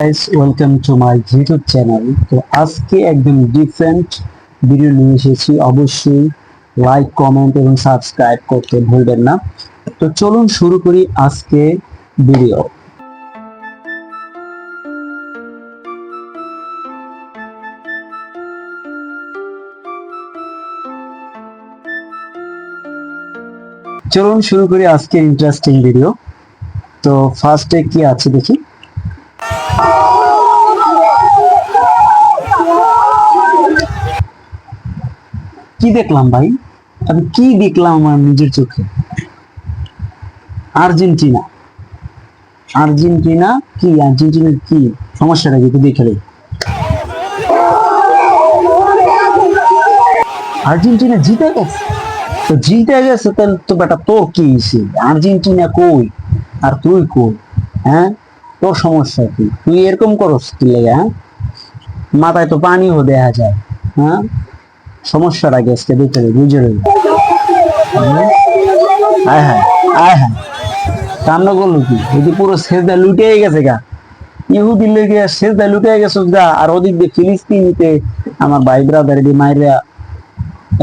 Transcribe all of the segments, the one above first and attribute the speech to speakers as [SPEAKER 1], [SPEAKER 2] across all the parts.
[SPEAKER 1] Guys, welcome to my YouTube channel. তো আজকে একদম ডিফারেন্ট ভিডিও নিয়ে এসেছি। অবশ্যই লাইক, কমেন্ট এবং সাবস্ক্রাইব করতে ভুলবেন না। তো চলুন শুরু করি আজকে ভিডিও। চলুন শুরু করি আজকে ইন্টারেস্টিং ভিডিও। তো ফার্স্টে কি আছে দেখি। কি দেখলাম ভাই, আমি কি দেখলাম আমার নিজের চোখে? আর্জেন্টিনা। আর্জেন্টিনা কি? আর্জেন্টিনার কি সমস্যাটা কি দেখে নেই। আর্জেন্টিনা জিতে গেছে। তো জিতে গেছে তাহলে তো বেটা তোর কি হয়েছে? আর্জেন্টিনা কই আর তুই কই? হ্যাঁ, তোর সমস্যা কি? তুই এরকম করস কি লেগে? হ্যাঁ, মাথায় তো পানিও দেখা যায়। হ্যাঁ, সমস্যাটা গেছে দেখে বুঝে রইল। আয় হ্যাঁ, আয় হ্যাঁ, কান্না করলো কি? এটি পুরো সেজদা লুটে গেছে গা। ইহুদির লেগে সেজদা লুটে গেছে গা। আর ওদিক দিয়ে ফিলিস্তিনিতে আমার ভাই ব্রাদার এটি মাইরা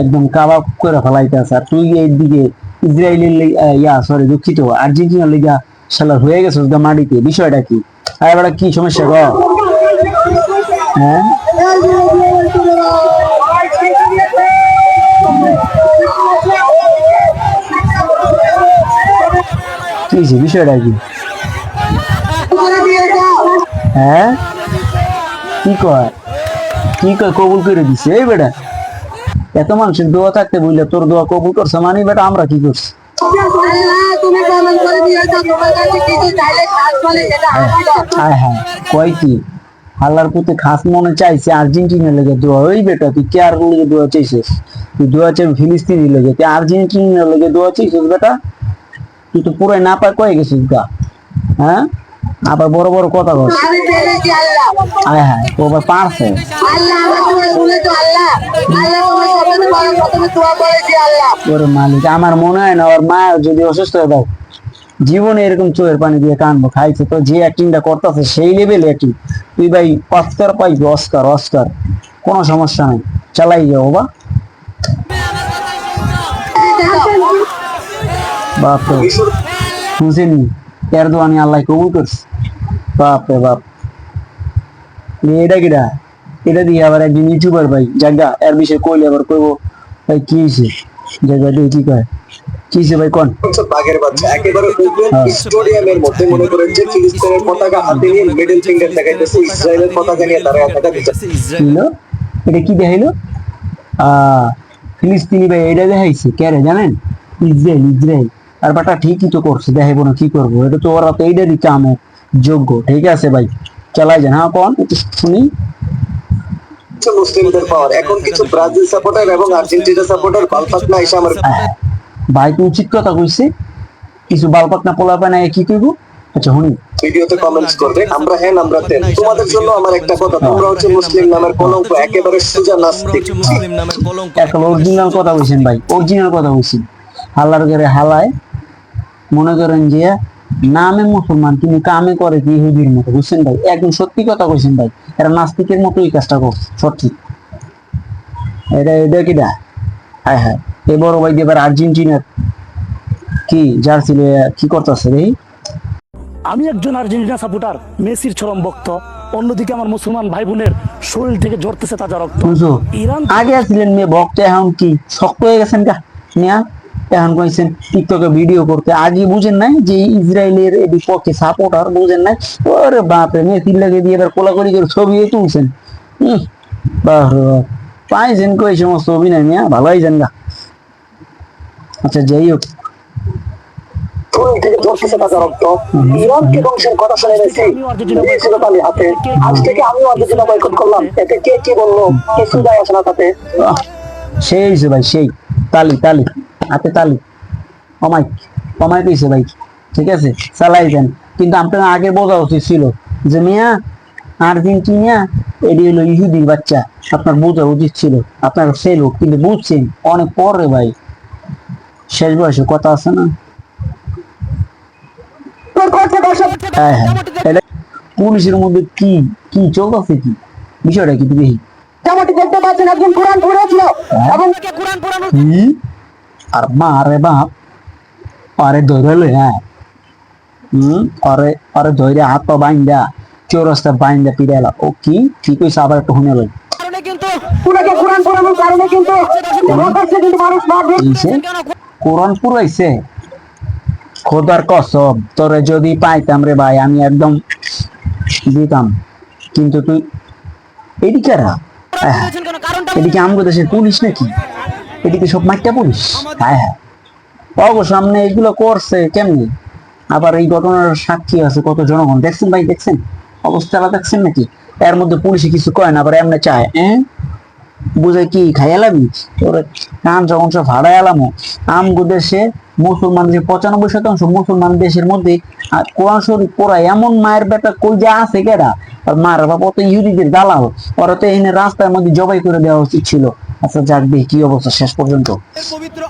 [SPEAKER 1] একদম কাবাব করে ফেলাইতেছে। আর তুই এইদিকে ইসরায়েলের সরি দুঃখিত, আর্জেন্টিনার লিগা শালা হয়ে গেছে গা মাটিতে। বিষয়টা কি? আর এবার কি সমস্যা গো? হ্যাঁ, কি হয়েছে? বিষয়টা কি? হ্যাঁ, কি কয়? কি কয় কবুল করে দিছে এই বেটা? এত মানুষের দোয়া থাকতে বললে তোর দোয়া কবুল করছে মানে বেটা আমরা কি করছি? হ্যাঁ হ্যাঁ, কয় কি? আল্লাহর প্রতি খাস মনে চাইছে আর্জেন্টিনা লেগে দোয়া। ওই বেটা তুই কে আর লেগে দোয়া চাইছিস? তুই দোয়া চাই ফিলিস্তিনি লেগে, তুই আর্জেন্টিনা লেগে দোয়া চাইছিস বেটা? তুই তো পুরাই না পায় কয়ে গেছিস গা। হ্যাঁ, আবার বড় বড় কথা বল। হ্যাঁ হ্যাঁ, ও আবার পারছে। ওরে মালিক, আমার মনে হয় না ওর মা যদি অসুস্থ হয়ে যায় জীবনে এরকম চোখের পানি দিয়ে কানবো। খাইছে তো যে অ্যাক্টিংটা করতেছে সেই লেভেলে অ্যাক্টিং। তুই ভাই অস্কার পাইবি, অস্কার অস্কার, কোনো সমস্যা নাই, চালাই যাও বা। বাপরে, বুঝেনি এরদোয়ানি আল্লাহ কবুল করছে। বাপরে বাপ, এটা কিরা? এটা দিয়ে আবার একজন ইউটিউবার ভাই জায়গা এর বিষয়ে কইলে আবার কইবো ভাই কি হয়েছে জায়গা দিয়ে কি কয় কি হয়েছে ভাই কোন?
[SPEAKER 2] বাঘের বাচ্চা একেবারে স্টেডিয়ামের মধ্যে মনে করেন যে ফিলিস্তিনের পতাকা হাতে নিয়ে মিডল ফিঙ্গার দেখাইতেছে, ইসরায়েলের পতাকা নিয়ে দাঁড়ায় থাকা দিচ্ছে।
[SPEAKER 1] এটা কি দেখাইলো? ফিলিস্তিনি ভাই এটা দেখাইছে কে রে জানেন? ইসরায়েল। ইসরায়েল আর বাটা ঠিকই তো করছে, দেখাইবো না কি করবো? এটা তো ওরা তো এইটারই কামে যোগ্য। ঠিক আছে ভাই, চালাই যান। হ্যাঁ কোন একটু শুনি।
[SPEAKER 2] মুসলিমদের পাওয়ার এখন কিছু ব্রাজিল সাপোর্টার এবং আর্জেন্টিনা সাপোর্টার বালপাকনা এসে আমার
[SPEAKER 1] ভাই তো উচিত কথা কইছে, কিছু বালপাকনা পোলা পায় কি কইবো? আচ্ছা শুনি।
[SPEAKER 2] ভিডিওতে কমেন্টস করবে আমরা হ্যাঁ আমরা তেল। তোমাদের জন্য আমার একটা কথা, তোমরা হচ্ছে মুসলিম নামের কলঙ্ক, একেবারে সোজা নাস্তিক।
[SPEAKER 1] এখন অরিজিনাল কথা কইছেন ভাই, অরিজিনাল কথা কইছেন। হালার ঘরে হালায় মনে করেন যে নামে মুসলমান কিন্তু কামে করে কি ইহুদির মতো, বুঝছেন ভাই? একদম সত্যি কথা কইছেন ভাই। এরা নাস্তিকের মতো এই কাজটা করছে সত্যি। এটা এটা কিটা? হ্যাঁ হ্যাঁ, এ বড় ভাই এবার আর্জেন্টিনার কি জার্সি কি করতেছে রে?
[SPEAKER 3] আমি একজন আর্জেন্টিনা সাপোর্টার, মেসির চরম ভক্ত। অন্যদিকে আমার মুসলমান ভাই বোনের শরীর থেকে ঝরতেছে তাজা রক্ত।
[SPEAKER 1] বুঝছো,
[SPEAKER 3] ইরান
[SPEAKER 1] আগে আসছিলেন মেয়ে ভক্ত, এখন কি শক্ত হয়ে গেছেন গা মিয়া? এখন কইছেন টিকটকে ভিডিও করতে। আগে বুঝেন নাই যে ইসরায়েলের বিপক্ষে সাপোর্টার? বুঝেন নাই? ওরে বাপরে, মেসির লাগে দিয়ে এবার কোলাকুলি করে ছবি তুলছেন। বাহ পাইছেন কই সমস্ত অভিনয় মিয়া, ভালোই যান গা। আচ্ছা যাই হোক,
[SPEAKER 2] ইরানকে ধ্বংসের কথা শুনে গেছি হাতে। আজ থেকে আমিও আর্জেন্টিনা বয়কট করলাম, এতে কে কি বললো কিছু যায় আসে না তাতে।
[SPEAKER 1] সেই হয়েছে ভাই, সেই তালি তালি হাতে তালি। কমাই কমাই পেয়েছে ভাই। ঠিক আছে, চালাই দেন। কিন্তু আপনার আগে বোঝা উচিত ছিল যে মিয়া আর্জেন্টিনা এটি হলো ইহুদির বাচ্চা। আপনার বোঝা উচিত ছিল, আপনার সেই লোক কিন্তু বুঝছেন অনেক পরে ভাই। শেষ বয়সে কথা আছে না? হ্যাঁ হ্যাঁ, এটা পুলিশের মধ্যে কি কি চলতেছে, কি বিষয়টা কি দেখি।
[SPEAKER 2] যেমনটি দেখতে পাচ্ছেন একজন কোরআন পড়েছিল এবং
[SPEAKER 1] কি আর মা রে বাপ, আরে ধরে হ্যাঁ আরে আরে ধরে হাত পা বাইন্দা চৌরাস্তা বাইন্দা পিড়ালা। ও কি কি কইছে আবার একটু শুনে লই।
[SPEAKER 2] ওনাকে কোরআন পড়ানোর কারণে কিন্তু প্রকাশ্যে কিন্তু মানুষ মারধর
[SPEAKER 1] এইছে কোরআন পুরাইছে। খোদার কসম তোরে যদি পাইতাম রে ভাই আমি একদম দিতাম, কিন্তু তুই এদিকে এদিকে আমগো দেশের পুলিশ নাকি? এদিকে সব মাইটা পুলিশ। হ্যাঁ হ্যাঁ অবশ্য সামনে এগুলো করছে কেমনি, আবার এই ঘটনার সাক্ষী আছে কত জনগণ। দেখছেন ভাই, দেখছেন অবস্থাটা দেখছেন নাকি? এর মধ্যে পুলিশে কিছু কয় না, আবার এমনি চায় বুঝে কি খাইয়ালামি তোর কান যখন সব ভাড়ায় এলামো। আমগো দেশে মুসলমান যে 95% মুসলমান দেশের মধ্যে কোরআন শরীফ পড়া এমন মায়ের বেটা কই যা আছে কেডা, আর মার বাবা তো ইহুদিদের দালাল, ওরা তো এখানে রাস্তার মধ্যে জবাই করে দেওয়া উচিত ছিল। আচ্ছা যাক দেখি কি অবস্থা শেষ পর্যন্ত।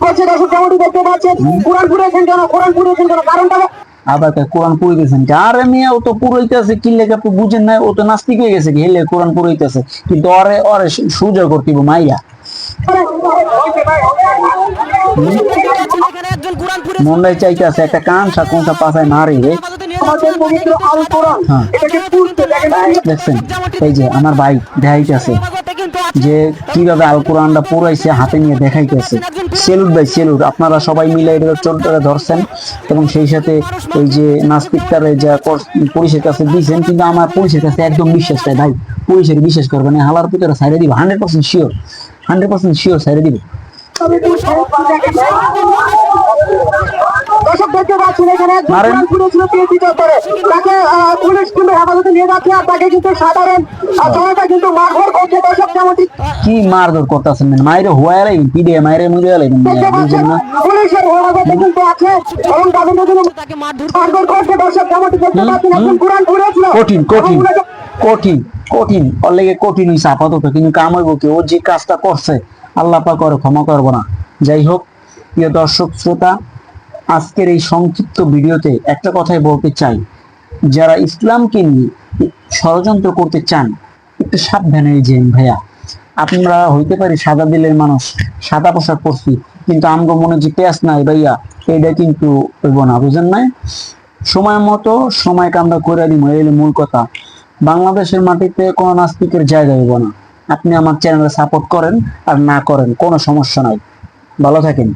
[SPEAKER 2] বলছে দর্শক যেমনটি দেখতে পাচ্ছেন কোরআন পড়েছেন কেন, কোরআন পড়েছেন কেন, কারণটা
[SPEAKER 1] আবার কোরআন পড়িতেছেন আর মেয়ে ও তো পুরোইতেছে কি লেগে আপনি বুঝেন না, ও তো নাস্তিক হয়ে গেছে কি হেলে কোরআন পড়িতেছে, কিন্তু অরে অরে সুজা করতিব মাইয়া মন্ডাই চাইতেছে একটা কানসা কোনটা পাশায় মারি রে।
[SPEAKER 2] আমাদের পবিত্র আল কোরআন
[SPEAKER 1] হ্যাঁ
[SPEAKER 2] এটাকে পড়তে দেখেন
[SPEAKER 1] দেখছেন এই যে আমার ভাই দেখাইতেছে যে কিভাবে আল কোরআনটা পুরাইছে হাতে নিয়ে দেখাইতেছে। সেলুট ভাই সেলুট, আপনারা সবাই মিলে এটা চোরটারে ধরছেন এবং সেই সাথে এই যে নাস্তিকটারে যা পুলিশের কাছে দিয়েছেন, কিন্তু আমার পুলিশের কাছে একদম বিশ্বাস নাই ভাই। পুলিশের বিশ্বাস করবেন হালার ভিতরে সাইডে দিব 100% শিওর, 100% শিওর সাইডে দিব।
[SPEAKER 2] দর্শক দেখতে পাচ্ছেন এখানে একজন
[SPEAKER 1] মারেন।
[SPEAKER 2] কোরআন পড়েছিল পিএইচডি করে তাকে পুলিশ কিন্তু হেফাজতে নিয়ে যাচ্ছে আর তাকে কিন্তু সাধারণ জনতা কিন্তু মারধর করছে। দর্শক যেমনটি
[SPEAKER 1] কি মারধর করতেছেন মাইরে হুয়ায় লাগেন পিডে মাইরে মুড়ে লাগেন
[SPEAKER 2] দেখতে পাচ্ছেন
[SPEAKER 1] বুঝছেন না?
[SPEAKER 2] পুলিশের হেফাজতে কিন্তু আছে এবং তাদের কিন্তু মারধর করছে। দর্শক যেমনটি দেখতে পাচ্ছেন একজন কোরআন পড়েছিল
[SPEAKER 1] কঠিন কঠিন কঠিন কঠিন ওর লেগে কঠিন হইছে আপাতত, কিন্তু কাম হইব কি, ও যে কাজটা করছে আল্লাহ পাক ওরে ক্ষমা করবো না। যাই হোক প্রিয় দর্শক শ্রোতা, আজকের এই সংক্ষিপ্ত ভিডিওতে একটা কথাই বলতে চাই, যারা ইসলামকে নিয়ে ষড়যন্ত্র করতে চান একটু সাবধানে যেন ভাইয়া। আমরা হইতে পারি সাদা দিলের মানুষ, সাদা পোশাক পরছি, কিন্তু আমগো মনে যে পেঁয়াজ নাই ভাইয়া, এটা কিন্তু হইব না, বুঝেন নাই? সময় মতো সময়কে আমরা করে দিব, এই মূল কথা। বাংলাদেশের মাটিতে কোনো নাস্তিকের জায়গা হইব না। আপনি আমার চ্যানেলে সাপোর্ট করেন আর না করেন কোনো সমস্যা নাই। ভালো থাকেন।